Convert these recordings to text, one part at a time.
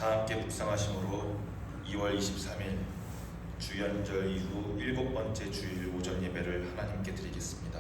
다 함께 묵상하심으로 2월 23일 주연절 이후 7번째 주일 오전 예배를 하나님께 드리겠습니다.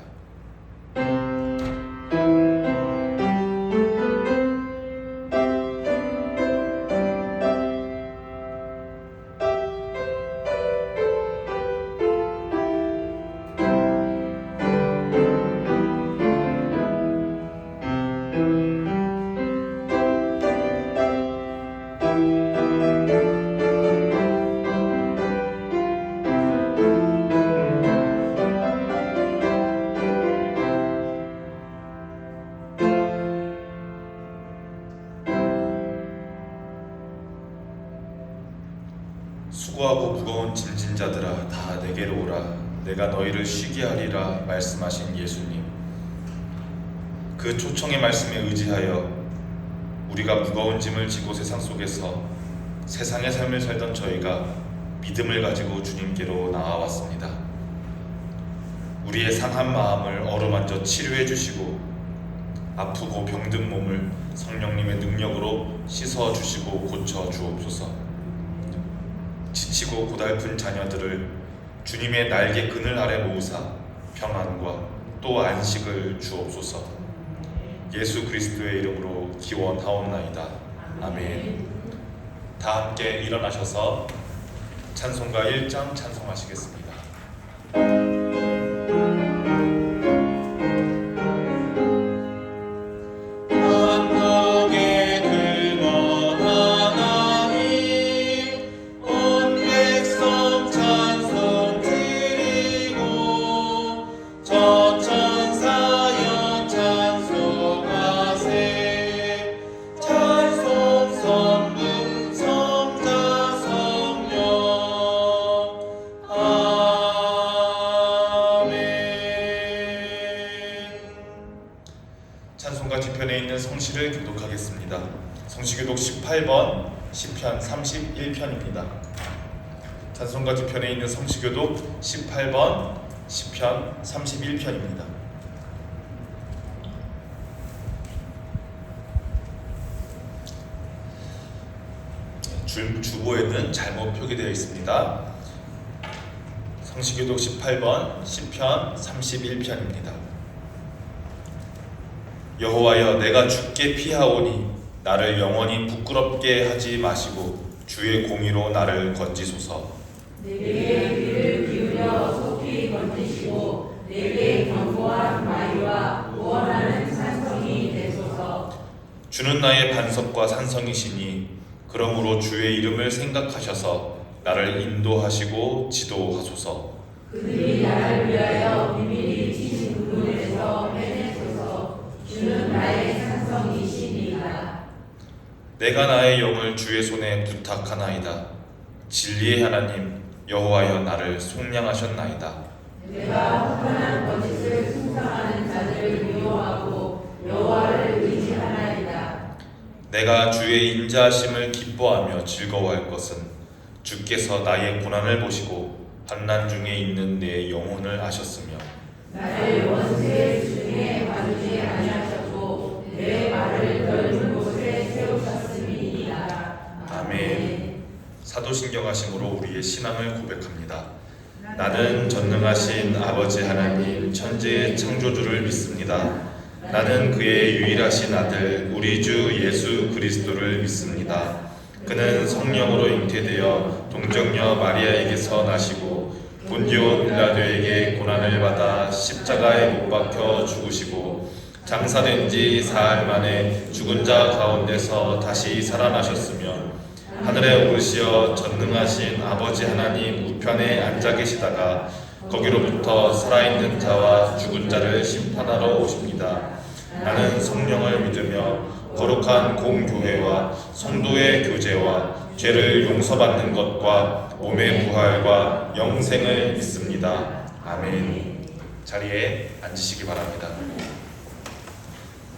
수고하고 무거운 짐진 자들아 다 내게로 오라 내가 너희를 쉬게 하리라 말씀하신 예수님, 그 초청의 말씀에 의지하여 우리가 무거운 짐을 지고 세상 속에서 세상의 삶을 살던 저희가 믿음을 가지고 주님께로 나아왔습니다. 우리의 상한 마음을 어루만져 치료해 주시고 아프고 병든 몸을 성령님의 능력으로 씻어 주시고 고쳐 주옵소서. 지치고 고달픈 자녀들을 주님의 날개 그늘 아래 모으사 평안과 또 안식을 주옵소서. 예수 그리스도의 이름으로 기원하옵나이다. 아멘. 다 함께 일어나셔서 찬송가 1장 찬송하시겠습니다. 찬송가 뒤편에 있는 성시를 교독하겠습니다. 성시교독 18번 시편 31편입니다. 찬송가 뒤편에 있는 성시교독 18번 시편 31편입니다. 주보에는 잘못 표기되어 있습니다. 성시교독 18번 시편 31편입니다. 여호와여, 내가 주께 피하오니 나를 영원히 부끄럽게 하지 마시고 주의 공의로 나를 건지소서. 내게 귀를 기울여 속히 건지시고 내게 견고한 마위와 구원하는 산성이 되소서. 주는 나의 반석과 산성이시니 그러므로 주의 이름을 생각하셔서 나를 인도하시고 지도하소서. 그들이 나를 위하여 비밀히 치신 구름에서 해내소서. 주는 나의 산성이시니라. 내가 나의 영을 주의 손에 부탁하나이다. 진리의 하나님 여호와여, 나를 속량하셨나이다. 내가 혹한한 거짓을 숭상하는 자들을 미워하고 여호와를 의지하나이다. 내가 주의 인자하심을 기뻐하며 즐거워할 것은 주께서 나의 고난을 보시고 환난 중에 있는 내 영혼을 아셨으며 나를 원수의 수중에 봐주지 아니하셨고 내 발을 넓은 곳에 세우셨음이니라. 아멘. 사도신경하심으로 우리의 신앙을 고백합니다. 나는 전능하신 아버지 하나님 천지의 창조주를 믿습니다. 나는 그의 유일하신 아들 우리 주 예수 그리스도를 믿습니다. 그는 성령으로 잉태되어 동정녀 마리아에게서 나시고 본디오 빌라도에게 고난을 받아 십자가에 못 박혀 죽으시고 장사된 지 사흘 만에 죽은 자 가운데서 다시 살아나셨으며 하늘에 오르시어 전능하신 아버지 하나님 우편에 앉아 계시다가 거기로부터 살아있는 자와 죽은 자를 심판하러 오십니다. 나는 성령을 믿으며 거룩한 공교회와 성도의 교제와 죄를 용서받는 것과 몸의 부활과 영생을 믿습니다. 아멘. 자리에 앉으시기 바랍니다.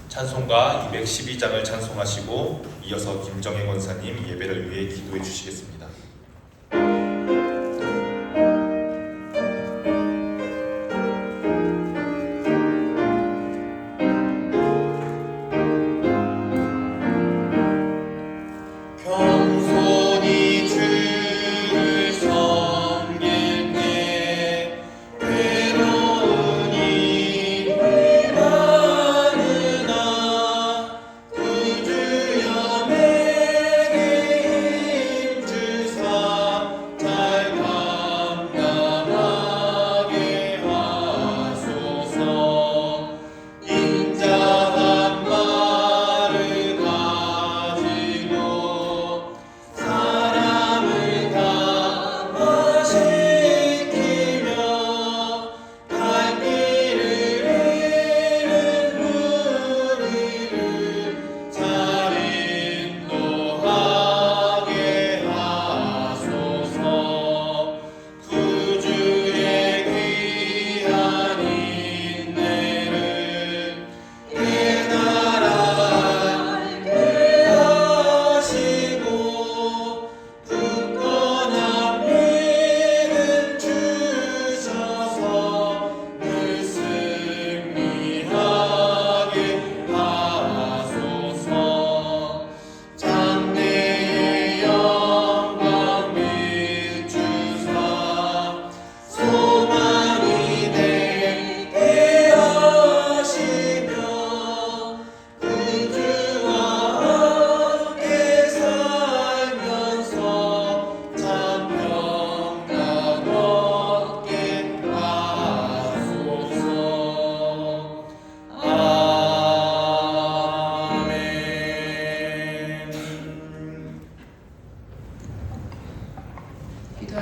찬송가 212장을 찬송하시고 이어서 김정혜 권사님 예배를 위해 기도해 주시겠습니다. 평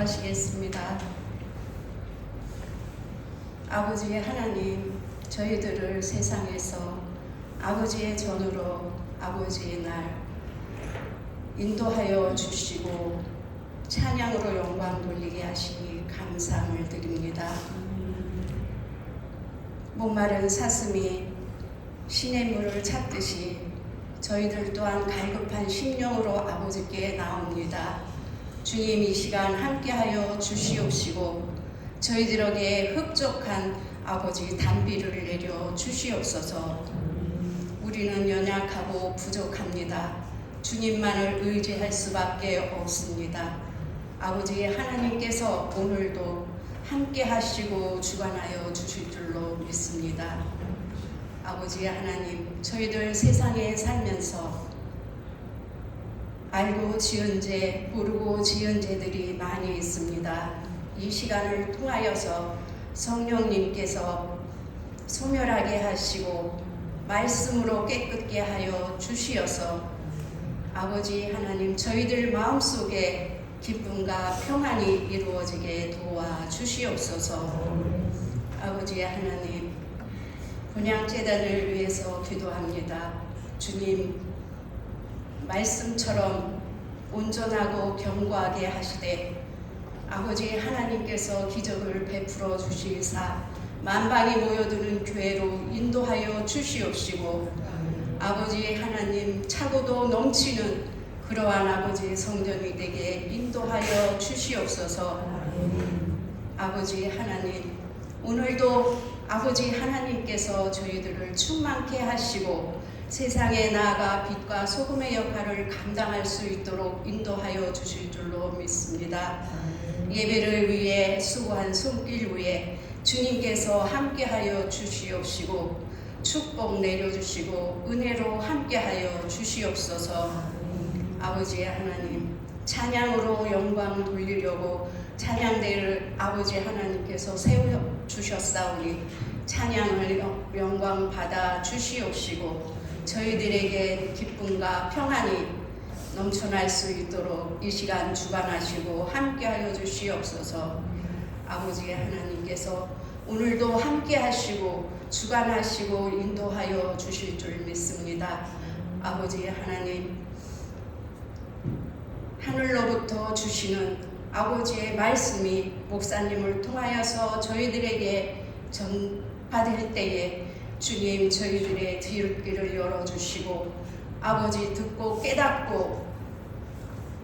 기도하시겠습니다. 아버지 하나님, 저희들을 세상에서 아버지의 전으로 아버지의 날 인도하여 주시고 찬양으로 영광 돌리게 하시니 감사함을 드립니다. 목마른 사슴이 신의 물을 찾듯이 저희들 또한 갈급한 심령으로 아버지께 나옵니다. 주님, 이 시간 함께하여 주시옵시고 저희들에게 흡족한 아버지 단비를 내려 주시옵소서. 우리는 연약하고 부족합니다. 주님만을 의지할 수밖에 없습니다. 아버지 하나님께서 오늘도 함께 하시고 주관하여 주실 줄로 믿습니다. 아버지 하나님, 저희들 세상에 살면서 알고 지은 죄, 모르고 지은 죄들이 많이 있습니다. 이 시간을 통하여서 성령님께서 소멸하게 하시고 말씀으로 깨끗게 하여 주시어서 아버지 하나님, 저희들 마음속에 기쁨과 평안이 이루어지게 도와주시옵소서. 아버지 하나님, 분향재단을 위해서 기도합니다. 주님, 말씀처럼 온전하고 견고하게 하시되 아버지 하나님께서 기적을 베풀어 주시사 만방이 모여드는 교회로 인도하여 주시옵시고 아버지 하나님, 차고도 넘치는 그러한 아버지 성전이 되게 인도하여 주시옵소서. 아버지 하나님, 오늘도 아버지 하나님께서 저희들을 충만케 하시고 세상에 나아가 빛과 소금의 역할을 감당할 수 있도록 인도하여 주실 줄로 믿습니다. 예배를 위해 수고한 손길 위에 주님께서 함께하여 주시옵시고 축복 내려주시고 은혜로 함께하여 주시옵소서. 아버지 하나님, 찬양으로 영광 돌리려고 찬양대를 아버지 하나님께서 세워주셨사오니 찬양을 영광 받아 주시옵시고 저희들에게 기쁨과 평안이 넘쳐날 수 있도록 이 시간 주관하시고 함께하여 주시옵소서. 아버지 하나님께서 오늘도 함께하시고 주관하시고 인도하여 주실 줄 믿습니다. 아버지 하나님, 하늘로부터 주시는 아버지의 말씀이 목사님을 통하여서 저희들에게 전받을 때에 주님, 저희들의 귀를 열어주시고 아버지 듣고 깨닫고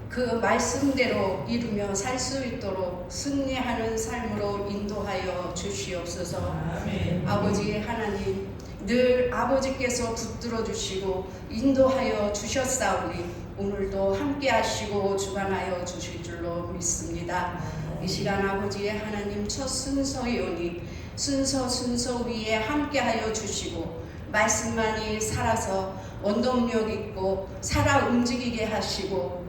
그 말씀대로 이루며 살 수 있도록 승리하는 삶으로 인도하여 주시옵소서. 아멘. 아버지 하나님, 늘 아버지께서 붙들어 주시고 인도하여 주셨사오니 오늘도 함께 하시고 주관하여 주실 줄로 믿습니다. 이 시간 아버지 하나님, 첫 순서이오니 순서 위에 함께 하여 주시고 말씀만이 살아서 원동력 있고 살아 움직이게 하시고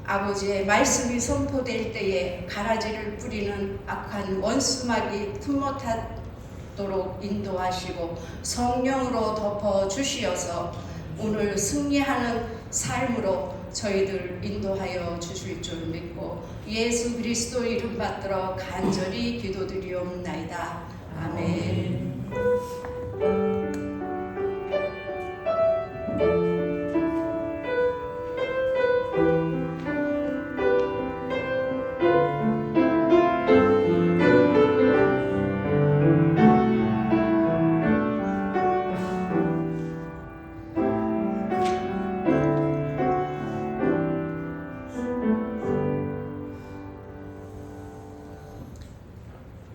아버지의 말씀이 선포될 때에 가라지를 뿌리는 악한 원수막이 틈못하도록 인도하시고 성령으로 덮어 주시어서 오늘 승리하는 삶으로 저희들 인도하여 주실 줄 믿고 예수 그리스도 이름 받들어 간절히 기도드리옵나이다. 아멘.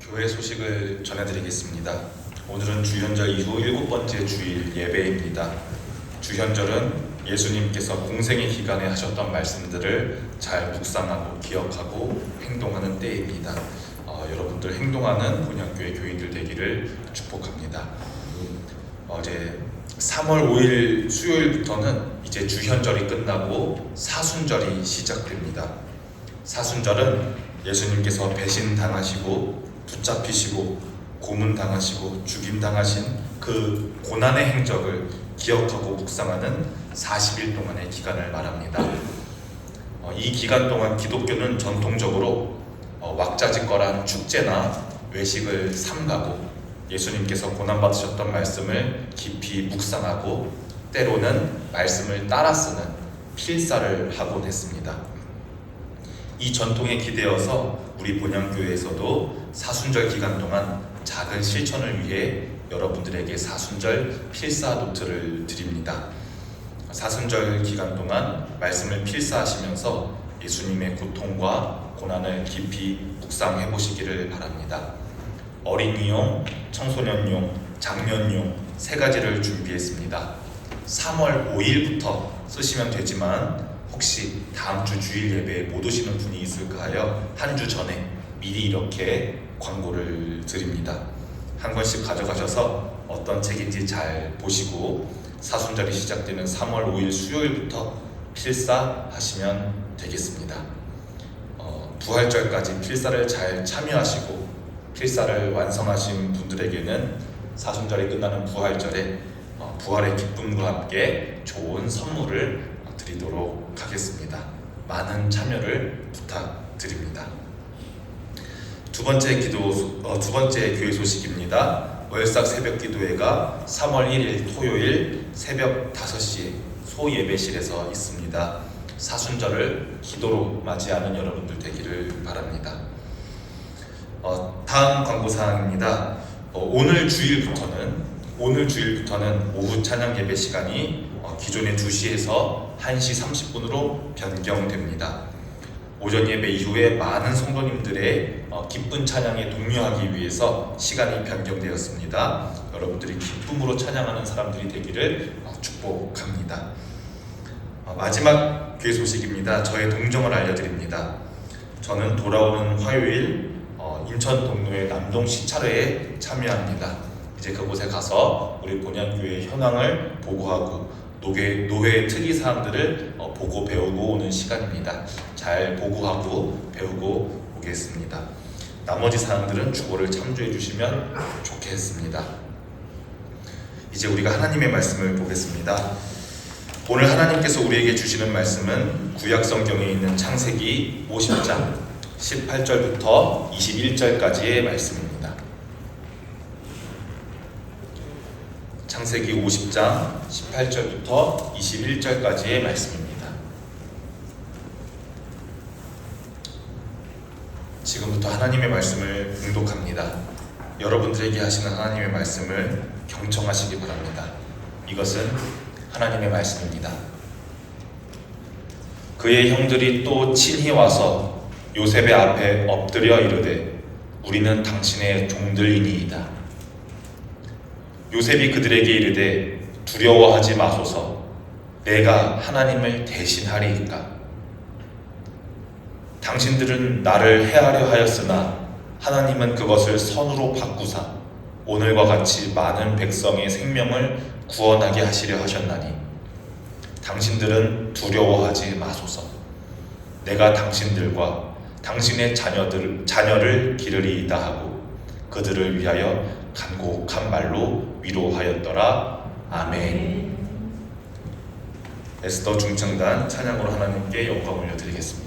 교회 소식을 전해드리겠습니다. 오늘은 주현절 이후 7번째 주일 예배입니다. 주현절은 예수님께서 공생의 기간에 하셨던 말씀들을 잘 묵상하고 기억하고 행동하는 때입니다. 여러분들 행동하는 본향교회 교인들 되기를 축복합니다. 어제 3월 5일 수요일부터는 이제 주현절이 끝나고 사순절이 시작됩니다. 사순절은 예수님께서 배신당하시고 붙잡히시고 고문당하시고 죽임당하신 그 고난의 행적을 기억하고 묵상하는 40일 동안의 기간을 말합니다. 이 기간 동안 기독교는 전통적으로 왁자지껄한 축제나 외식을 삼가고 예수님께서 고난받으셨던 말씀을 깊이 묵상하고 때로는 말씀을 따라 쓰는 필사를 하곤 했습니다. 이 전통에 기대어서 우리 본향교회에서도 사순절 기간 동안 작은 실천을 위해 여러분들에게 사순절 필사 노트를 드립니다. 사순절 기간 동안 말씀을 필사하시면서 예수님의 고통과 고난을 깊이 묵상해 보시기를 바랍니다. 어린이용, 청소년용, 장년용 3가지를 준비했습니다. 3월 5일부터 쓰시면 되지만 혹시 다음 주 주일 예배에 못 오시는 분이 있을까 하여 한 주 전에 미리 이렇게 광고를 드립니다. 한 권씩 가져가셔서 어떤 책인지 잘 보시고 사순절이 시작되는 3월 5일 수요일부터 필사하시면 되겠습니다. 부활절까지 필사를 잘 참여하시고 필사를 완성하신 분들에게는 사순절이 끝나는 부활절에 부활의 기쁨과 함께 좋은 선물을 드리도록 하겠습니다. 많은 참여를 부탁드립니다. 두 번째 교회 소식입니다. 월삭 새벽기도회가 3월 1일 토요일 새벽 5시에 소예배실에서 있습니다. 사순절을 기도로 맞이하는 여러분들 되기를 바랍니다. 다음 광고사항입니다. 오늘 주일부터는 오후 찬양 예배 시간이 기존의 2시에서 1시 30분으로 변경됩니다. 오전 예배 이후에 많은 성도님들의 기쁜 찬양에 독려하기 위해서 시간이 변경되었습니다. 여러분들이 기쁨으로 찬양하는 사람들이 되기를 축복합니다. 마지막 교회 소식입니다. 저의 동정을 알려드립니다. 저는 돌아오는 화요일 인천 동로의 남동 시찰회에 참여합니다. 이제 그곳에 가서 우리 본향교회 현황을 보고하고 노회 특이사항들을 보고 배우고 오는 시간입니다. 잘 보고하고 배우고 오겠습니다. 나머지 사항들은 주보를 참조해 주시면 좋겠습니다. 이제 우리가 하나님의 말씀을 보겠습니다. 오늘 하나님께서 우리에게 주시는 말씀은 구약성경에 있는 창세기 50장 18절부터 21절까지의 말씀입니다. 창세기 50장 18절부터 21절까지의 말씀입니다. 지금부터 하나님의 말씀을 봉독합니다. 여러분들에게 하시는 하나님의 말씀을 경청하시기 바랍니다. 이것은 하나님의 말씀입니다. 그의 형들이 또 친히 와서 요셉의 앞에 엎드려 이르되 우리는 당신의 종들이니이다. 요셉이 그들에게 이르되 두려워하지 마소서. 내가 하나님을 대신하리이까. 당신들은 나를 해하려 하였으나 하나님은 그것을 선으로 바꾸사 오늘과 같이 많은 백성의 생명을 구원하게 하시려 하셨나니 당신들은 두려워하지 마소서. 내가 당신들과 당신의 자녀를 기르리이다 하고 그들을 위하여 간곡한 말로 위로하였더라. 아멘. 에스더 중창단 찬양으로 하나님께 영광 올려드리겠습니다.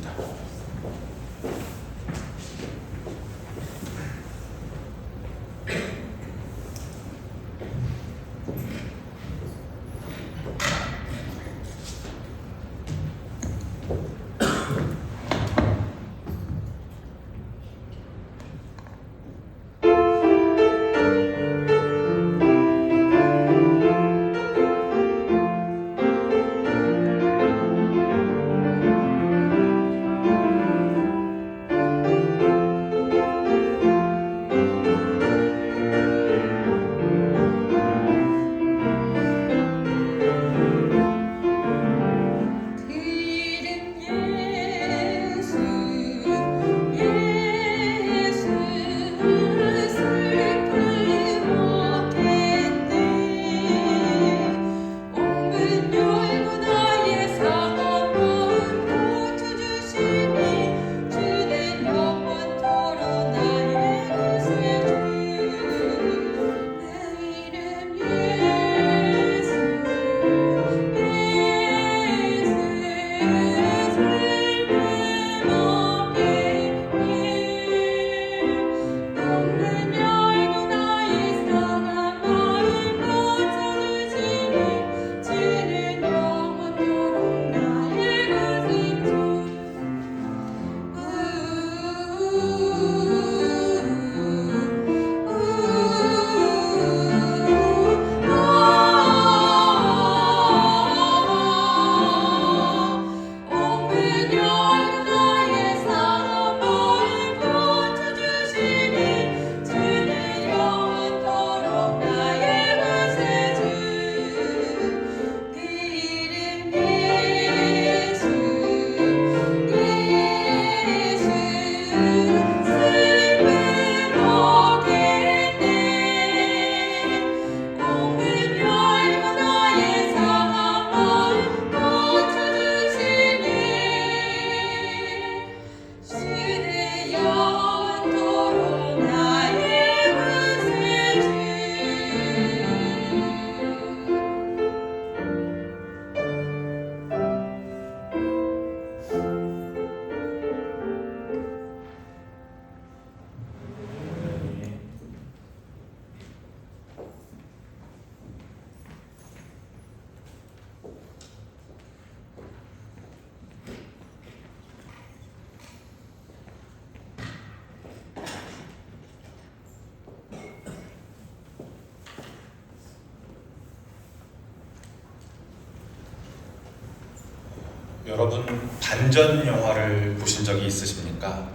여러분 반전 영화를 보신 적이 있으십니까?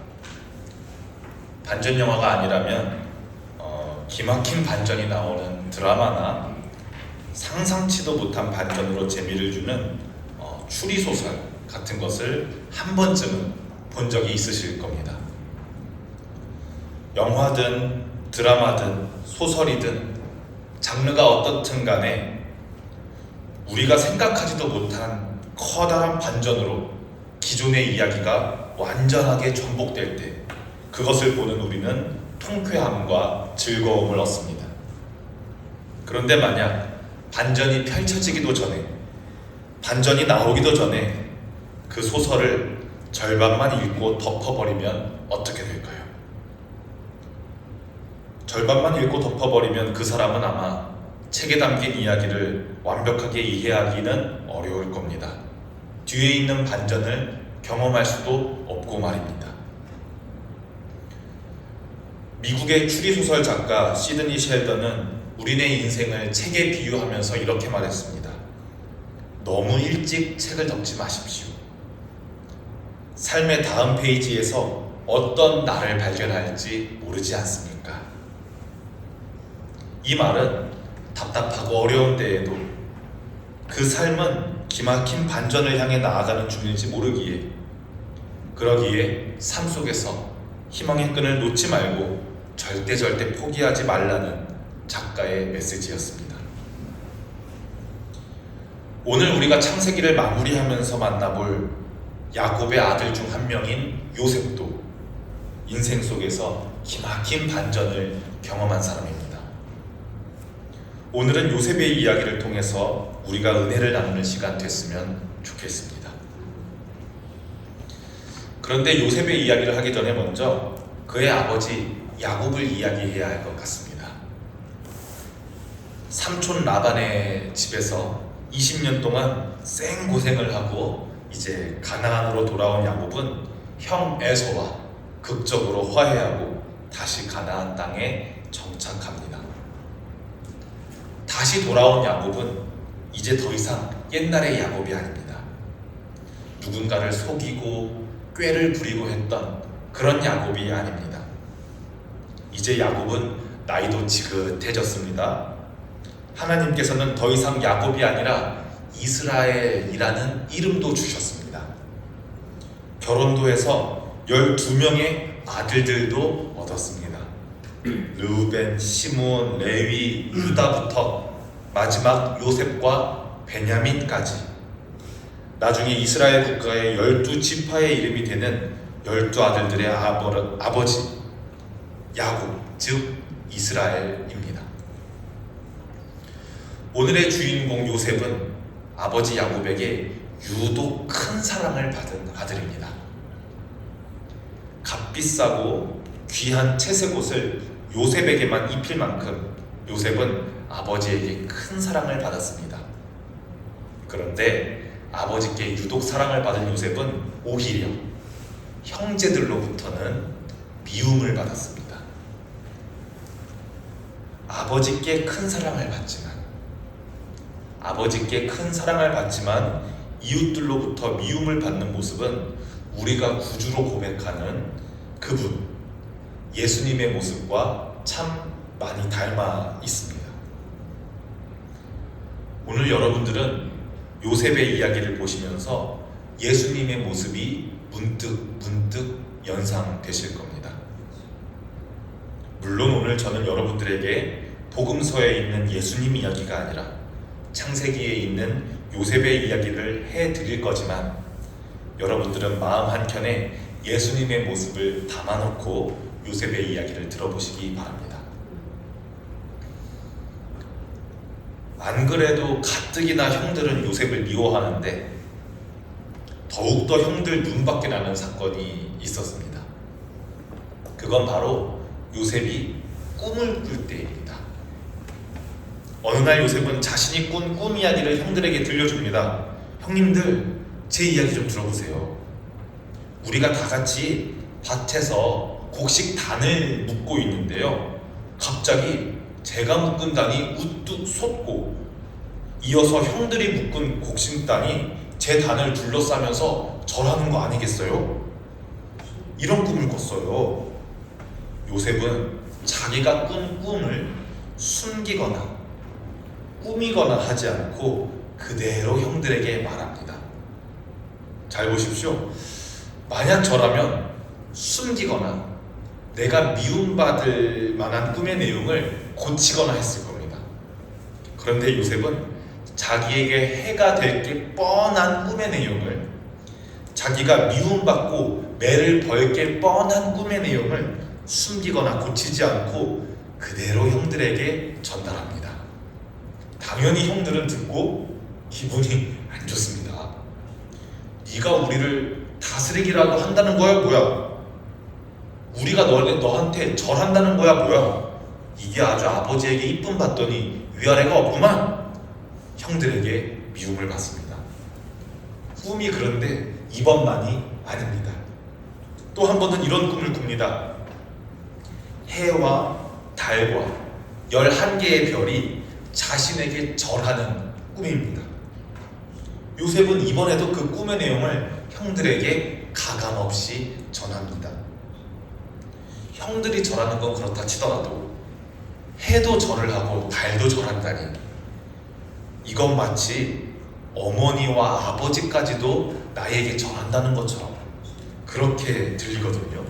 반전 영화가 아니라면 기막힌 반전이 나오는 드라마나 상상치도 못한 반전으로 재미를 주는 추리소설 같은 것을 한 번쯤은 본 적이 있으실 겁니다. 영화든 드라마든 소설이든 장르가 어떻든 간에 우리가 생각하지도 못한 커다란 반전으로 기존의 이야기가 완전하게 전복될 때 그것을 보는 우리는 통쾌함과 즐거움을 얻습니다. 그런데 만약 반전이 펼쳐지기도 전에, 반전이 나오기도 전에 그 소설을 절반만 읽고 덮어버리면 어떻게 될까요? 절반만 읽고 덮어버리면 그 사람은 아마 책에 담긴 이야기를 완벽하게 이해하기는 어려울 겁니다. 뒤에 있는 반전을 경험할 수도 없고 말입니다. 미국의 추리소설 작가 시드니 셸던은 우리네 인생을 책에 비유하면서 이렇게 말했습니다. 너무 일찍 책을 덮지 마십시오. 삶의 다음 페이지에서 어떤 나를 발견할지 모르지 않습니까? 이 말은 답답하고 어려운 때에도 그 삶은 기막힌 반전을 향해 나아가는 중인지 모르기에, 그러기에 삶 속에서 희망의 끈을 놓지 말고 절대 포기하지 말라는 작가의 메시지였습니다. 오늘 우리가 창세기를 마무리하면서 만나볼 야곱의 아들 중 한 명인 요셉도 인생 속에서 기막힌 반전을 경험한 사람입니다. 오늘은 요셉의 이야기를 통해서 우리가 은혜를 나누는 시간 됐으면 좋겠습니다. 그런데 요셉의 이야기를 하기 전에 먼저 그의 아버지 야곱을 이야기해야 할 것 같습니다. 삼촌 라반의 집에서 20년 동안 생고생을 하고 이제 가나안으로 돌아온 야곱은 형 에서와 극적으로 화해하고 다시 가나안 땅에 정착합니다. 다시 돌아온 야곱은 이제 더 이상 옛날의 야곱이 아닙니다. 누군가를 속이고 꾀를 부리고 했던 그런 야곱이 아닙니다. 이제 야곱은 나이도 지긋해졌습니다. 하나님께서는 더 이상 야곱이 아니라 이스라엘이라는 이름도 주셨습니다. 결혼도 해서 12명의 아들들도 얻었습니다. 르우벤, 시므온, 레위, 유다부터 마지막 요셉과 베냐민까지, 나중에 이스라엘 국가의 12지파의 이름이 되는 12아들들의 아버지 야곱, 즉 이스라엘입니다. 오늘의 주인공 요셉은 아버지 야곱에게 유독 큰 사랑을 받은 아들입니다. 값비싸고 귀한 채색 옷을 요셉에게만 입힐 만큼 요셉은 아버지에게 큰 사랑을 받았습니다. 그런데 아버지께 유독 사랑을 받은 요셉은 오히려 형제들로부터는 미움을 받았습니다. 아버지께 큰 사랑을 받지만 이웃들로부터 미움을 받는 모습은 우리가 구주로 고백하는 그분 예수님의 모습과 참 많이 닮아 있습니다. 오늘 여러분들은 요셉의 이야기를 보시면서 예수님의 모습이 문득 연상되실 겁니다. 물론 오늘 저는 여러분들에게 복음서에 있는 예수님 이야기가 아니라 창세기에 있는 요셉의 이야기를 해드릴 거지만 여러분들은 마음 한켠에 예수님의 모습을 담아놓고 요셉의 이야기를 들어보시기 바랍니다. 안 그래도 가뜩이나 형들은 요셉을 미워하는데 더욱더 형들 눈밖에 나는 사건이 있었습니다. 그건 바로 요셉이 꿈을 꿀 때입니다. 어느 날 요셉은 자신이 꾼 꿈 이야기를 형들에게 들려줍니다. 형님들, 제 이야기 좀 들어보세요. 우리가 다 같이 밭에서 곡식단을 묶고 있는데요. 갑자기 제가 묶은 단이 우뚝 솟고 이어서 형들이 묶은 곡식단이 제 단을 둘러싸면서 절하는 거 아니겠어요? 이런 꿈을 꿨어요. 요셉은 자기가 꾼 꿈을 숨기거나 꾸미거나 하지 않고 그대로 형들에게 말합니다. 잘 보십시오. 만약 저라면 숨기거나 내가 미움받을 만한 꿈의 내용을 고치거나 했을 겁니다. 그런데 요셉은 자기에게 해가 될 게 뻔한 꿈의 내용을, 자기가 미움받고 매를 벌 게 뻔한 꿈의 내용을 숨기거나 고치지 않고 그대로 형들에게 전달합니다. 당연히 형들은 듣고 기분이 안 좋습니다. 네가 우리를 다스리기라도 한다는 거야 뭐야? 우리가 너한테 절한다는 거야 뭐야? 이게 아주 아버지에게 이쁨 받더니 위아래가 없구만. 형들에게 미움을 받습니다. 꿈이 그런데 이번만이 아닙니다. 또 한 번은 이런 꿈을 꿉니다. 해와 달과 11개의 별이 자신에게 절하는 꿈입니다. 요셉은 이번에도 그 꿈의 내용을 형들에게 가감없이 전합니다. 형들이 절하는 건 그렇다 치더라도 해도 절을 하고 달도 절한다니, 이건 마치 어머니와 아버지까지도 나에게 절한다는 것처럼 그렇게 들리거든요.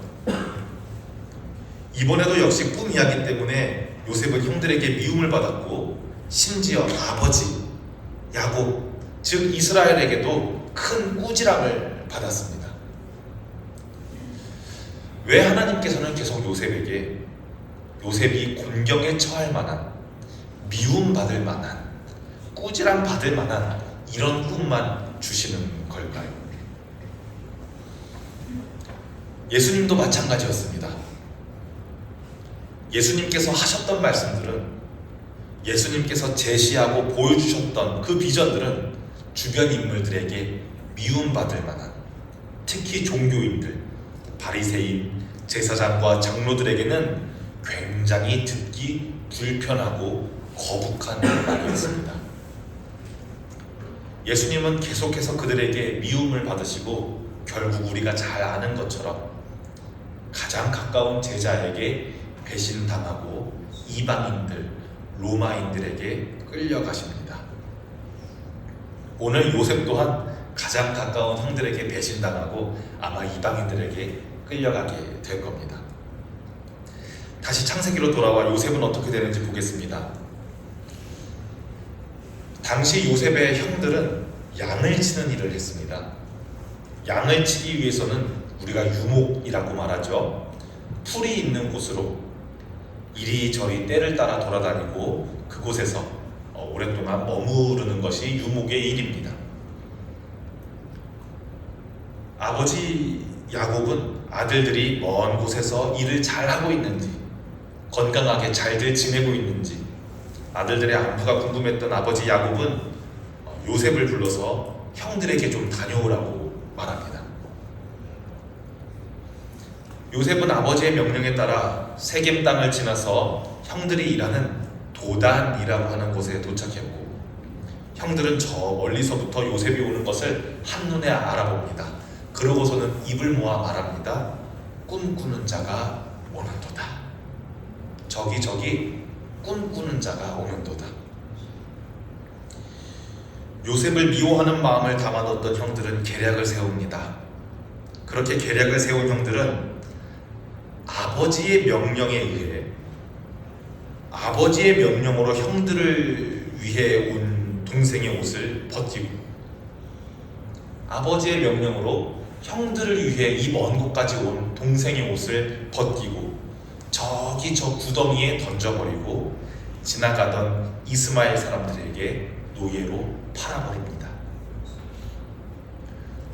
이번에도 역시 꿈 이야기 때문에 요셉은 형들에게 미움을 받았고 심지어 아버지 야곱, 즉 이스라엘에게도 큰 꾸지람을 받았습니다. 왜 하나님께서는 계속 요셉이 곤경에 처할 만한, 미움받을 만한, 꾸지람 받을 만한 이런 꿈만 주시는 걸까요? 예수님도 마찬가지였습니다. 예수님께서 하셨던 말씀들은, 예수님께서 제시하고 보여주셨던 그 비전들은 주변 인물들에게 미움받을 만한, 특히 종교인들, 바리새인, 제사장과 장로들에게는 굉장히 듣기 불편하고 거북한 말이었습니다. 예수님은 계속해서 그들에게 미움을 받으시고 결국 우리가 잘 아는 것처럼 가장 가까운 제자에게 배신당하고 이방인들, 로마인들에게 끌려가십니다. 오늘 요셉 또한 가장 가까운 형들에게 배신당하고 아마 이방인들에게 끌려가게 될 겁니다. 다시 창세기로 돌아와 요셉은 어떻게 되는지 보겠습니다. 당시 요셉의 형들은 양을 치는 일을 했습니다. 양을 치기 위해서는 우리가 유목이라고 말하죠. 풀이 있는 곳으로 이리저리 떼를 따라 돌아다니고 그곳에서 오랫동안 머무르는 것이 유목의 일입니다. 아버지 야곱은 아들들이 먼 곳에서 일을 잘하고 있는지, 건강하게 잘들 지내고 있는지 아들들의 안부가 궁금했던 아버지 야곱은 요셉을 불러서 형들에게 좀 다녀오라고 말합니다. 요셉은 아버지의 명령에 따라 세겜 땅을 지나서 형들이 일하는 도단이라고 하는 곳에 도착했고, 형들은 저 멀리서부터 요셉이 오는 것을 한눈에 알아봅니다. 그러고서는 입을 모아 말합니다. 꿈꾸는 자가 오는도다. 저기 꿈꾸는 자가 오는도다. 요셉을 미워하는 마음을 담아뒀던 형들은 계략을 세웁니다. 그렇게 계략을 세운 형들은 아버지의 명령에 의해, 아버지의 명령으로 형들을 위해 온 동생의 옷을 벗기고, 아버지의 명령으로 형들을 위해 이 먼 곳까지 온 동생의 옷을 벗기고 저기 저 구덩이에 던져버리고 지나가던 이스마엘 사람들에게 노예로 팔아버립니다.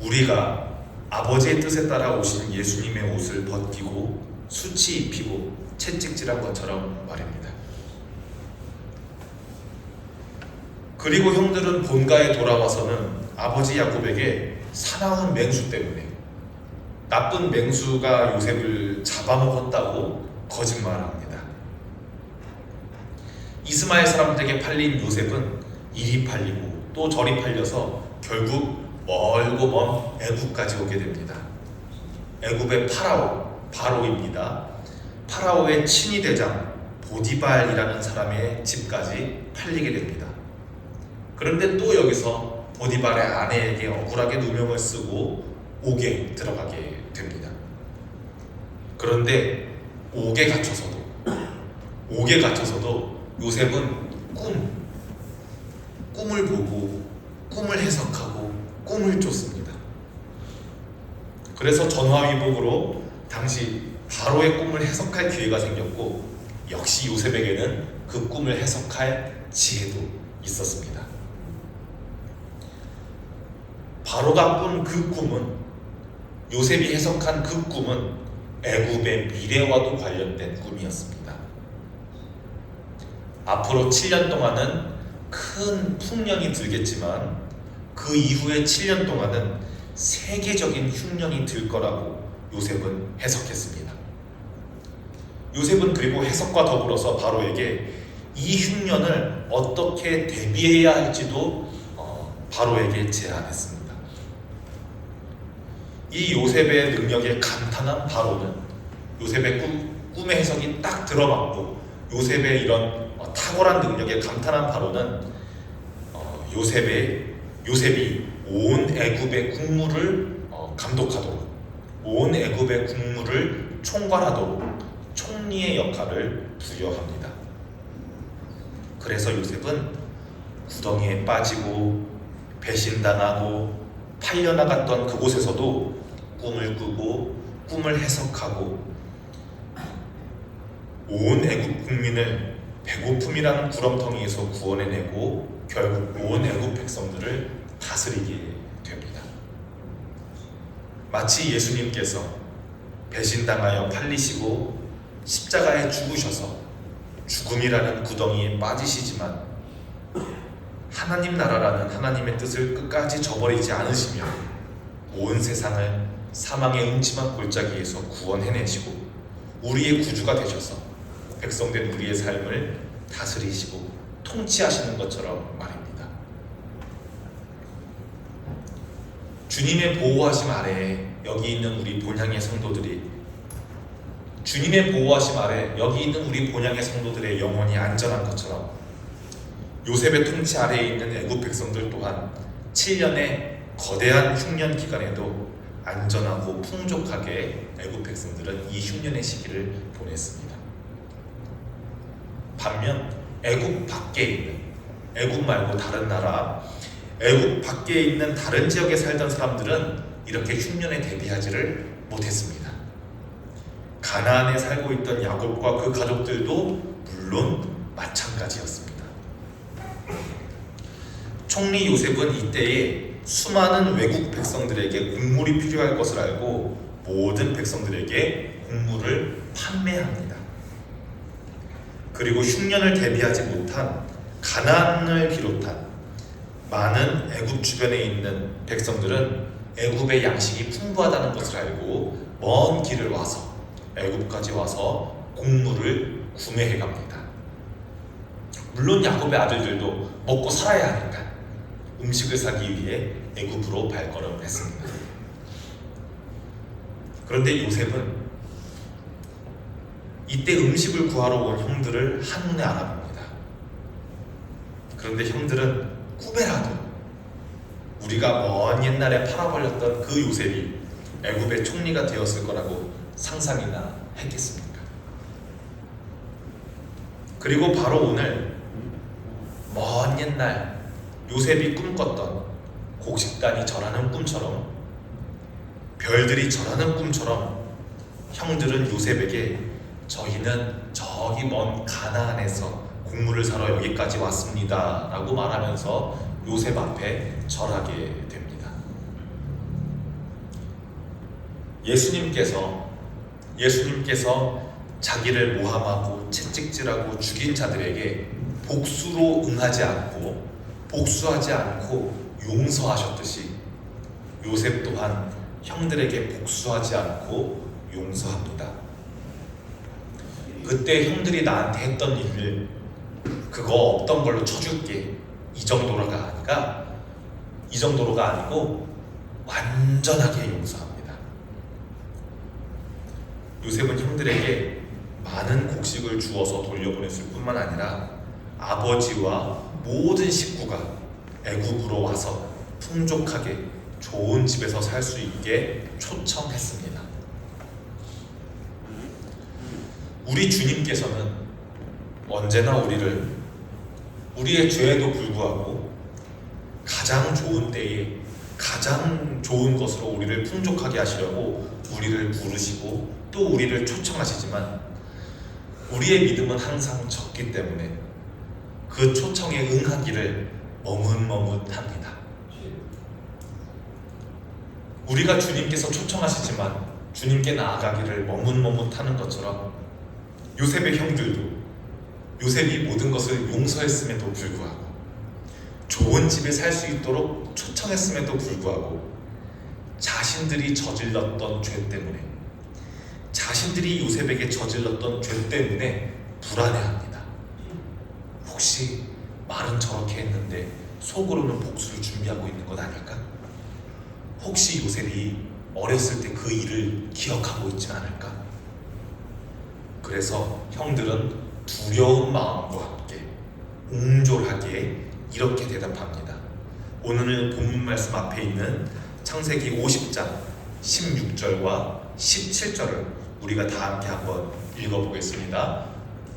우리가 아버지의 뜻에 따라 오신 예수님의 옷을 벗기고 수치 입히고 채찍질한 것처럼 말입니다. 그리고 형들은 본가에 돌아와서는 아버지 야곱에게 사나운 맹수 때문에, 나쁜 맹수가 요셉을 잡아먹었다고 거짓말합니다. 이스마엘 사람들에게 팔린 요셉은 이리 팔리고 또 저리 팔려서 결국 멀고 먼 애굽까지 오게 됩니다. 애굽의 바로입니다. 파라오의 친위 대장 보디발이라는 사람의 집까지 팔리게 됩니다. 그런데 또 여기서 보디발의 아내에게 억울하게 누명을 쓰고 옥에 들어가게 됩니다. 그런데 옥에 갇혀서도 요셉은 꿈을 보고 꿈을 해석하고 꿈을 쫓습니다. 그래서 전화위복으로 당시 바로의 꿈을 해석할 기회가 생겼고, 역시 요셉에게는 그 꿈을 해석할 지혜도 있었습니다. 바로가 꾼 그 꿈은, 요셉이 해석한 그 꿈은 애굽의 미래와도 관련된 꿈이었습니다. 앞으로 7년 동안은 큰 풍년이 들겠지만 그 이후에 7년 동안은 세계적인 흉년이 들 거라고 요셉은 해석했습니다. 요셉은 그리고 해석과 더불어서 바로에게 이 흉년을 어떻게 대비해야 할지도 바로에게 제안했습니다. 이 요셉의 능력에 감탄한 바로는 요셉의 꿈의 해석이 딱 들어맞고 요셉의 이런 탁월한 능력에 감탄한 바로는 요셉이 온 애굽의 국무를 감독하도록, 온 애굽의 국무를 총괄하도록 총리의 역할을 부여합니다. 그래서 요셉은 구덩이에 빠지고 배신당하고 팔려나갔던 그곳에서도 꿈을 꾸고 꿈을 해석하고 온 애굽 국민을 배고픔이라는 구렁텅이에서 구원해내고 결국 온 애굽 백성들을 다스리게 됩니다. 마치 예수님께서 배신당하여 팔리시고 십자가에 죽으셔서 죽음이라는 구덩이에 빠지시지만 하나님 나라라는 하나님의 뜻을 끝까지 저버리지 않으시며 온 세상을 사망의 음침한 골짜기에서 구원해내시고 우리의 구주가 되셔서 백성된 우리의 삶을 다스리시고 통치하시는 것처럼 말입니다. 주님의 보호하심 아래에 여기 있는 우리 본향의 성도들이, 주님의 보호하심 아래 여기 있는 우리 본향의 성도들의 영혼이 안전한 것처럼 요셉의 통치 아래에 있는 애굽 백성들 또한 7년의 거대한 흉년 기간에도 안전하고 풍족하게 애굽 백성들은 이 흉년의 시기를 보냈습니다. 반면 애굽 밖에 있는, 애굽 말고 다른 나라, 애굽 밖에 있는 다른 지역에 살던 사람들은 이렇게 흉년에 대비하지를 못했습니다. 가나안에 살고 있던 야곱과 그 가족들도 물론 마찬가지였습니다. 총리 요셉은 이때에 수많은 외국 백성들에게 곡물이 필요할 것을 알고 모든 백성들에게 곡물을 판매합니다. 그리고 흉년을 대비하지 못한 가나안을 비롯한 많은 애굽 주변에 있는 백성들은 애굽의 양식이 풍부하다는 것을 알고 먼 길을 와서 애굽까지 와서 곡물을 구매해 갑니다. 물론 야곱의 아들들도 먹고 살아야 하니까 음식을 사기 위해 애굽으로 발걸음했습니다. 그런데 요셉은 이때 음식을 구하러 온 형들을 한눈에 알아봅니다. 그런데 형들은 꿈에라도 우리가 먼 옛날에 팔아버렸던 그 요셉이 애굽의 총리가 되었을 거라고 상상이나 했겠습니까? 그리고 바로 오늘 먼 옛날 요셉이 꿈꿨던 곡식단이 절하는 꿈처럼, 별들이 절하는 꿈처럼 형들은 요셉에게 저희는 저기 먼 가나안에서 곡물을 사러 여기까지 왔습니다 라고 말하면서 요셉 앞에 절하게 됩니다. 예수님께서 자기를 모함하고 채찍질하고 죽인 자들에게 복수하지 않고 용서하셨듯이 요셉 또한 형들에게 복수하지 않고 용서합니다. 그때 형들이 나한테 했던 일을 그거 없던 걸로 쳐줄게 이 정도로가 아니고 완전하게 용서합니다. 요셉은 형들에게 많은 곡식을 주어서 돌려보냈을 뿐만 아니라 아버지와 모든 식구가 애굽으로 와서 풍족하게 좋은 집에서 살 수 있게 초청했습니다. 우리 주님께서는 언제나 우리를 우리의 죄에도 불구하고 가장 좋은 때에 가장 좋은 것으로 우리를 풍족하게 하시려고 우리를 부르시고 또 우리를 초청하시지만 우리의 믿음은 항상 적기 때문에 그 초청에 응하기를 머뭇머뭇합니다. 우리가 주님께서 초청하시지만 주님께 나아가기를 머뭇머뭇하는 것처럼 요셉의 형들도 요셉이 모든 것을 용서했음에도 불구하고 좋은 집에 살 수 있도록 초청했음에도 불구하고 자신들이 저질렀던 죄 때문에 자신들이 요셉에게 저질렀던 죄 때문에 불안해합니다. 혹시 말은 저렇게 했는데 속으로는 복수를 준비하고 있는 것 아닐까? 혹시 요셉이 어렸을 때 그 일을 기억하고 있진 않을까? 그래서 형들은 두려운 마음과 함께 옹졸하게 이렇게 대답합니다. 오늘 본문 말씀 앞에 있는 창세기 50장 16절과 17절을 우리가 다 함께 한번 읽어보겠습니다.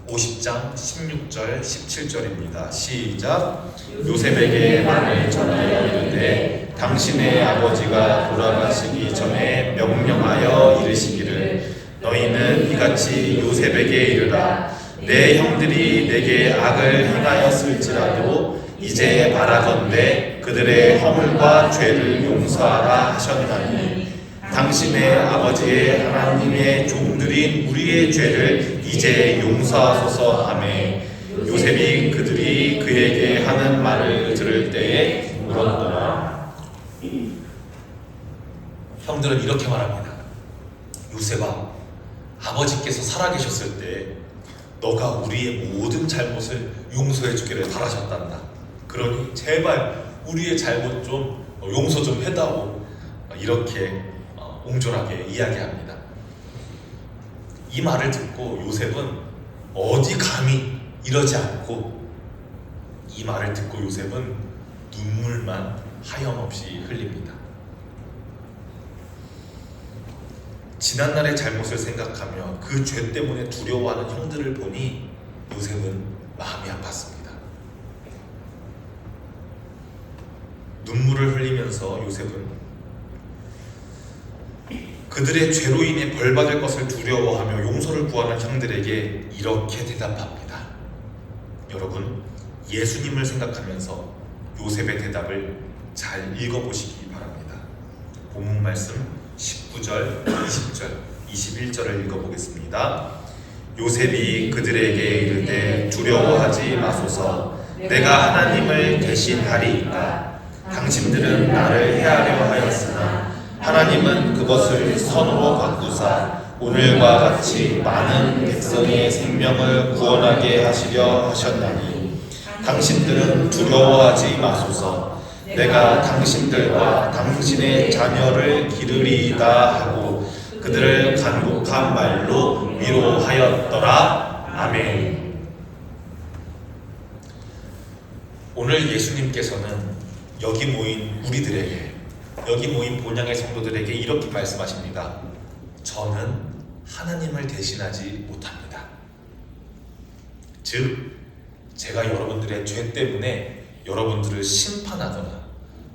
50장 16절 17절입니다. 시작. 요셉에게 말을 전하여 이르되 당신의 아버지가 돌아가시기 전에 명령하여 이르시기를 너희는 이같이 요셉에게 이르라. 내 형들이 내게 악을 행하였을지라도 이제 바라건대 그들의 허물과 죄를 용서하라 하셨나니 당신의 아버지의 하나님의 종들인 우리의 죄를 이제 용서하소서 하매 요셉이 그들이 그에게 하는 말을 들을 때에 울었더라. 형들은 이렇게 말합니다. 요셉아, 아버지께서 살아계셨을 때 너가 우리의 모든 잘못을 용서해 주기를 바라셨단다. 그러니 제발 우리의 잘못 좀 용서 좀 해다오. 이렇게 옹졸하게 이야기합니다. 이 말을 듣고 요셉은 어디 감히 이러지 않고 이 말을 듣고 요셉은 눈물만 하염없이 흘립니다. 지난날의 잘못을 생각하며 그 죄 때문에 두려워하는 형들을 보니 요셉은 마음이 아팠습니다. 눈물을 흘리면서 요셉은 그들의 죄로 인해 벌받을 것을 두려워하며 용서를 구하는 형들에게 이렇게 대답합니다. 여러분, 예수님을 생각하면서 요셉의 대답을 잘 읽어보시기 바랍니다. 본문 말씀 19절, 20절, 21절을 읽어보겠습니다. 요셉이 그들에게 이르되 두려워하지 마소서. 내가 하나님을 대신하리이까. 당신들은 나를 해하려 하였으나 하나님은 그것을 선으로 바꾸사 오늘과 같이 많은 백성의 생명을 구원하게 하시려 하셨나니 당신들은 두려워하지 마소서. 내가 당신들과 당신의 자녀를 기르리이다 하고 그들을 간곡한 말로 위로하였더라. 아멘. 오늘 예수님께서는 여기 모인 우리들에게, 여기 모인 본향의 성도들에게 이렇게 말씀하십니다. 저는 하나님을 대신하지 못합니다. 즉, 제가 여러분들의 죄 때문에 여러분들을 심판하거나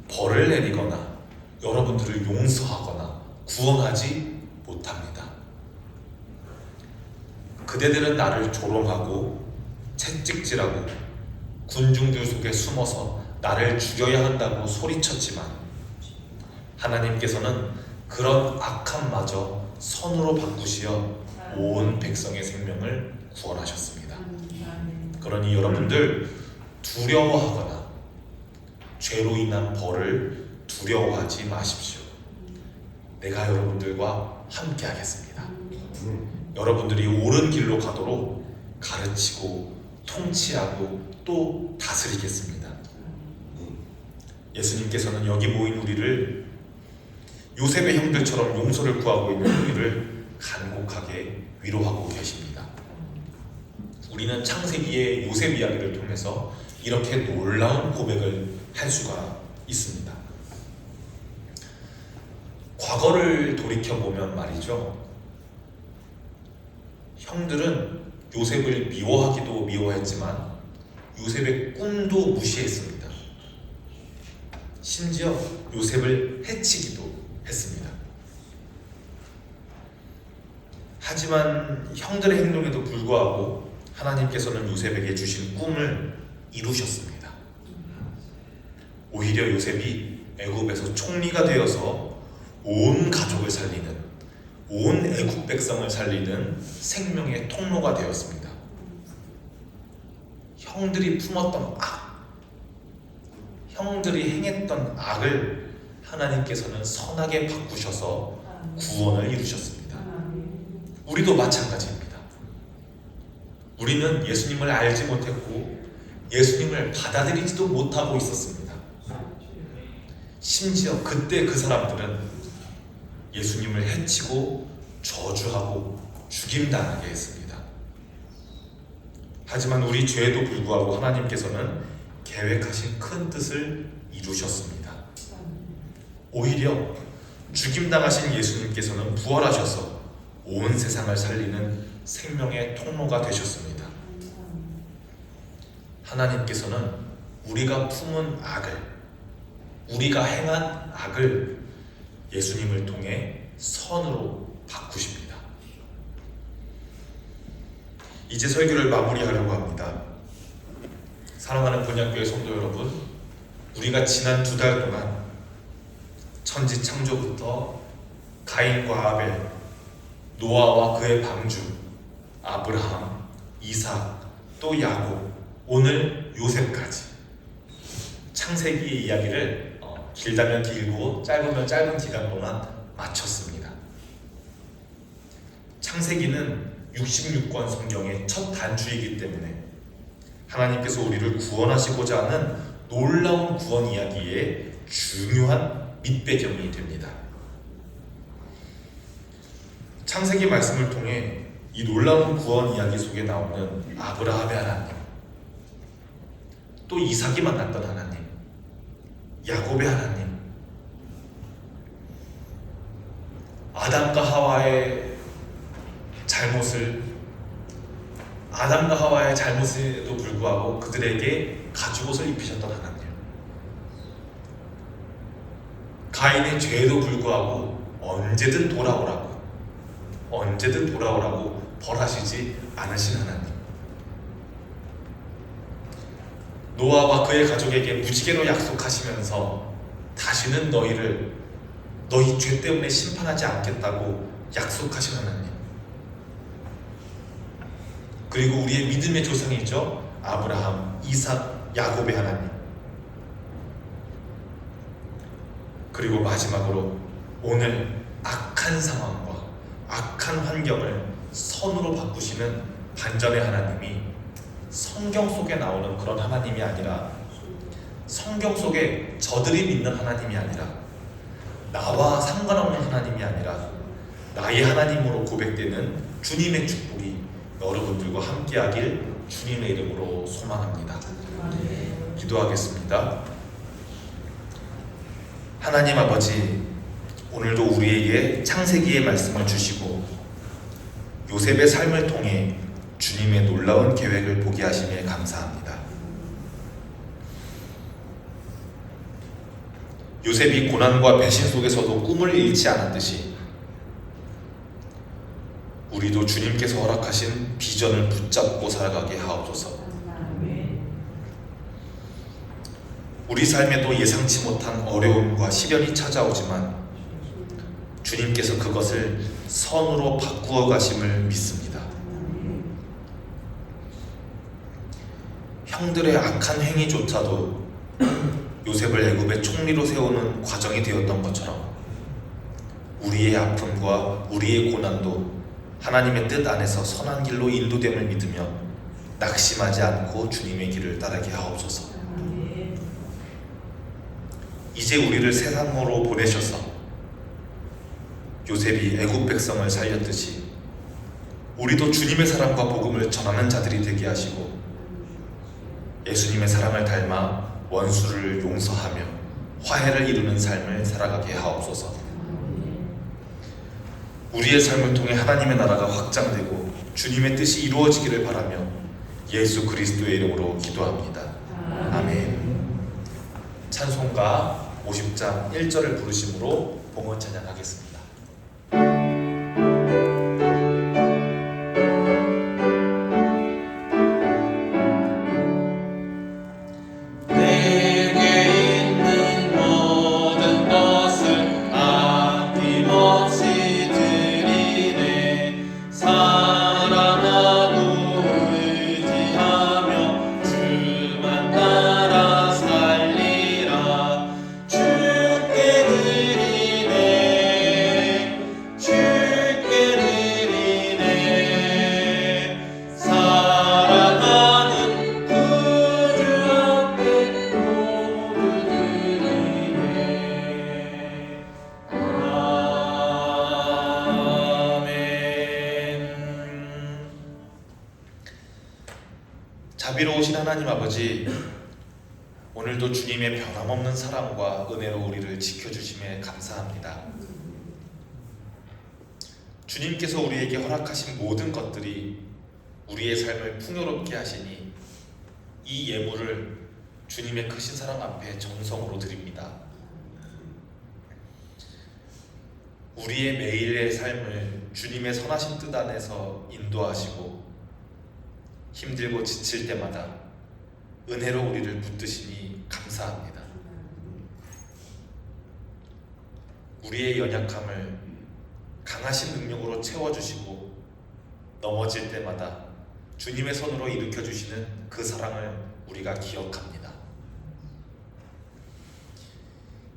벌을 내리거나 여러분들을 용서하거나 구원하지 못합니다. 그대들은 나를 조롱하고 채찍질하고 군중들 속에 숨어서 나를 죽여야 한다고 소리쳤지만 하나님께서는 그런 악함마저 선으로 바꾸시어 온 백성의 생명을 구원하셨습니다. 그러니 여러분들 두려워하거나 죄로 인한 벌을 두려워하지 마십시오. 내가 여러분들과 함께 하겠습니다. 여러분들이 옳은 길로 가도록 가르치고 통치하고 또 다스리겠습니다. 예수님께서는 여기 모인 우리를 요셉의 형들처럼 용서를 구하고 있는 우리를 간곡하게 위로하고 계십니다. 우리는 창세기의 요셉 이야기를 통해서 이렇게 놀라운 고백을 할 수가 있습니다. 과거를 돌이켜보면 말이죠, 형들은 요셉을 미워하기도 미워했지만 요셉의 꿈도 무시했습니다. 심지어 요셉을 해치기도 했습니다. 하지만 형들의 행동에도 불구하고 하나님께서는 요셉에게 주신 꿈을 이루셨습니다. 오히려 요셉이 애굽에서 총리가 되어서 온 가족을 살리는, 온 애굽 백성을 살리는 생명의 통로가 되었습니다. 형들이 품었던 악, 형들이 행했던 악을 하나님께서는 선하게 바꾸셔서 구원을 이루셨습니다. 우리도 마찬가지입니다. 우리는 예수님을 알지 못했고 예수님을 받아들이지도 못하고 있었습니다. 심지어 그때 그 사람들은 예수님을 해치고 저주하고 죽임당하게 했습니다. 하지만 우리 죄에도 불구하고 하나님께서는 계획하신 큰 뜻을 이루셨습니다. 오히려 죽임당하신 예수님께서는 부활하셔서 온 세상을 살리는 생명의 통로가 되셨습니다. 하나님께서는 우리가 품은 악을, 우리가 행한 악을 예수님을 통해 선으로 바꾸십니다. 이제 설교를 마무리하려고 합니다. 사랑하는 본향교회 성도 여러분, 우리가 지난 2달 동안 천지 창조부터 가인과 아벨, 노아와 그의 방주, 아브라함, 이삭, 또 야곱, 오늘 요셉까지 창세기의 이야기를 길다면 길고 짧으면 짧은 기간 동안 마쳤습니다. 창세기는 66권 성경의 첫 단추이기 때문에 하나님께서 우리를 구원하시고자 하는 놀라운 구원 이야기의 중요한 밑배경이 됩니다. 창세기 말씀을 통해 이 놀라운 구원 이야기 속에 나오는 아브라함의 하나님, 또 이삭이 만났던 하나님, 야곱의 하나님, 아담과 하와의 잘못에도 불구하고 그들에게 가죽옷을 입히셨던 하나님, 가인의 죄에도 불구하고 언제든 돌아오라고 벌하시지 않으신 하나님, 노아와 그의 가족에게 무지개로 약속하시면서 다시는 너희 죄 때문에 심판하지 않겠다고 약속하신 하나님, 그리고 우리의 믿음의 조상이죠, 아브라함, 이삭, 야곱의 하나님, 그리고 마지막으로 오늘 악한 상황과 악한 환경을 선으로 바꾸시는 반전의 하나님이 성경 속에 나오는 그런 하나님이 아니라, 성경 속에 저들이 믿는 하나님이 아니라, 나와 상관없는 하나님이 아니라 나의 하나님으로 고백되는 주님의 축복이 여러분들과 함께하길 주님의 이름으로 소망합니다. 기도하겠습니다. 하나님 아버지, 오늘도 우리에게 창세기의 말씀을 주시고 요셉의 삶을 통해 주님의 놀라운 계획을 보게 하심에 감사합니다. 요셉이 고난과 배신 속에서도 꿈을 잃지 않았듯이 우리도 주님께서 허락하신 비전을 붙잡고 살아가게 하옵소서. 우리 삶에도 예상치 못한 어려움과 시련이 찾아오지만 주님께서 그것을 선으로 바꾸어 가심을 믿습니다. 형들의 악한 행위조차도 요셉을 애굽의 총리로 세우는 과정이 되었던 것처럼 우리의 아픔과 우리의 고난도 하나님의 뜻 안에서 선한 길로 인도됨을 믿으며 낙심하지 않고 주님의 길을 따르게 하옵소서. 이제 우리를 세상으로 보내셔서 요셉이 애굽 백성을 살렸듯이 우리도 주님의 사랑과 복음을 전하는 자들이 되게 하시고 예수님의 사랑을 닮아 원수를 용서하며 화해를 이루는 삶을 살아가게 하옵소서. 우리의 삶을 통해 하나님의 나라가 확장되고 주님의 뜻이 이루어지기를 바라며 예수 그리스도의 이름으로 기도합니다. 아멘. 찬송가 50장 1절을 부르심으로 봉헌 찬양하겠습니다. 자비로우신 하나님 아버지, 오늘도 주님의 변함없는 사랑과 은혜로 우리를 지켜주심에 감사합니다. 주님께서 우리에게 허락하신 모든 것들이 우리의 삶을 풍요롭게 하시니 이 예물을 주님의 크신 사랑 앞에 정성으로 드립니다. 우리의 매일의 삶을 주님의 선하신 뜻 안에서 인도하시고 힘들고 지칠 때마다 은혜로 우리를 붙드시니 감사합니다. 우리의 연약함을 강하신 능력으로 채워주시고 넘어질 때마다 주님의 손으로 일으켜주시는 그 사랑을 우리가 기억합니다.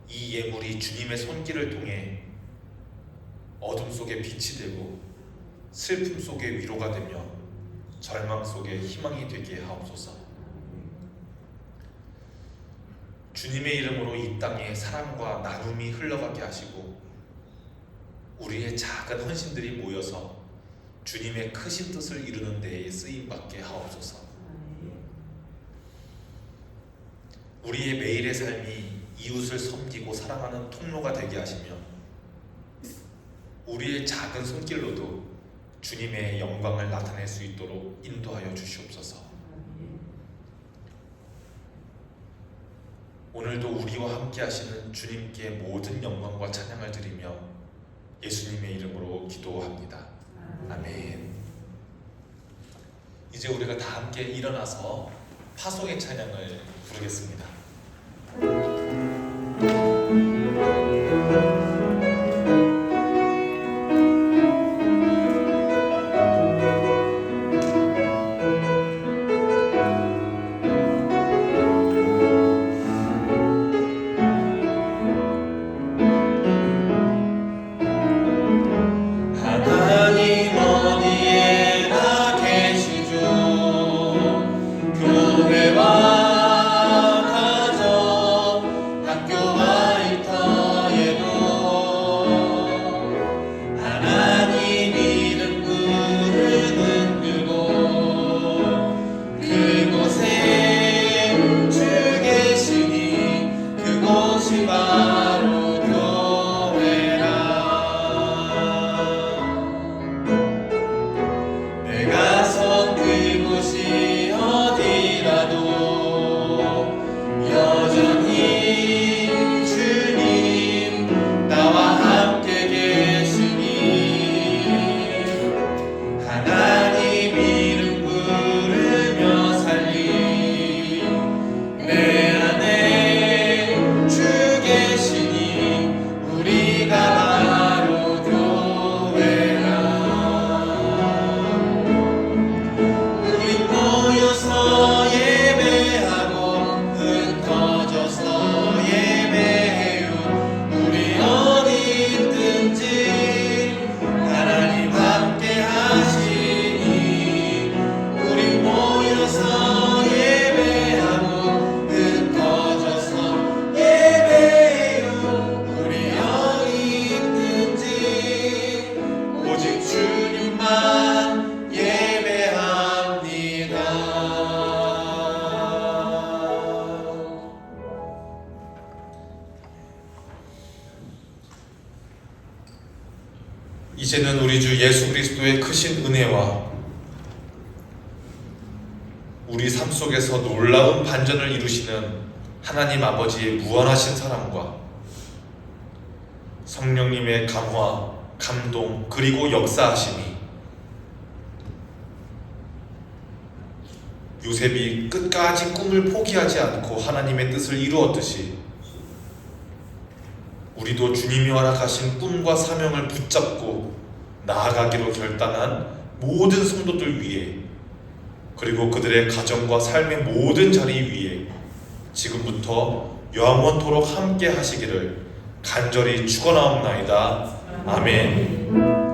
이 예물이 주님의 손길을 통해 어둠 속에 빛이 되고 슬픔 속에 위로가 되며 절망 속에 희망이 되게 하옵소서. 주님의 이름으로 이 땅에 사랑과 나눔이 흘러가게 하시고 우리의 작은 헌신들이 모여서 주님의 크신 뜻을 이루는 데에 쓰임받게 하옵소서. 우리의 매일의 삶이 이웃을 섬기고 사랑하는 통로가 되게 하시며 우리의 작은 손길로도 주님의 영광을 나타낼 수 있도록 인도하여 주시옵소서. 오늘도 우리와 함께 하시는 주님께 모든 영광과 찬양을 드리며 예수님의 이름으로 기도합니다. 아멘. 이제 우리가 다 함께 일어나서 파송의 찬양을 부르겠습니다. 교회와 이제는 우리 주 예수 그리스도의 크신 은혜와 우리 삶 속에서 놀라운 반전을 이루시는 하나님 아버지의 무한하신 사랑과 성령님의 감화, 감동, 그리고 역사하심이 요셉이 끝까지 꿈을 포기하지 않고 하나님의 뜻을 이루었듯이 우리도 주님이 허락하신 꿈과 사명을 붙잡고 나아가기로 결단한 모든 성도들 위해, 그리고 그들의 가정과 삶의 모든 자리 위에 지금부터 영원토록 함께 하시기를 간절히 축원하옵나이다. 아멘.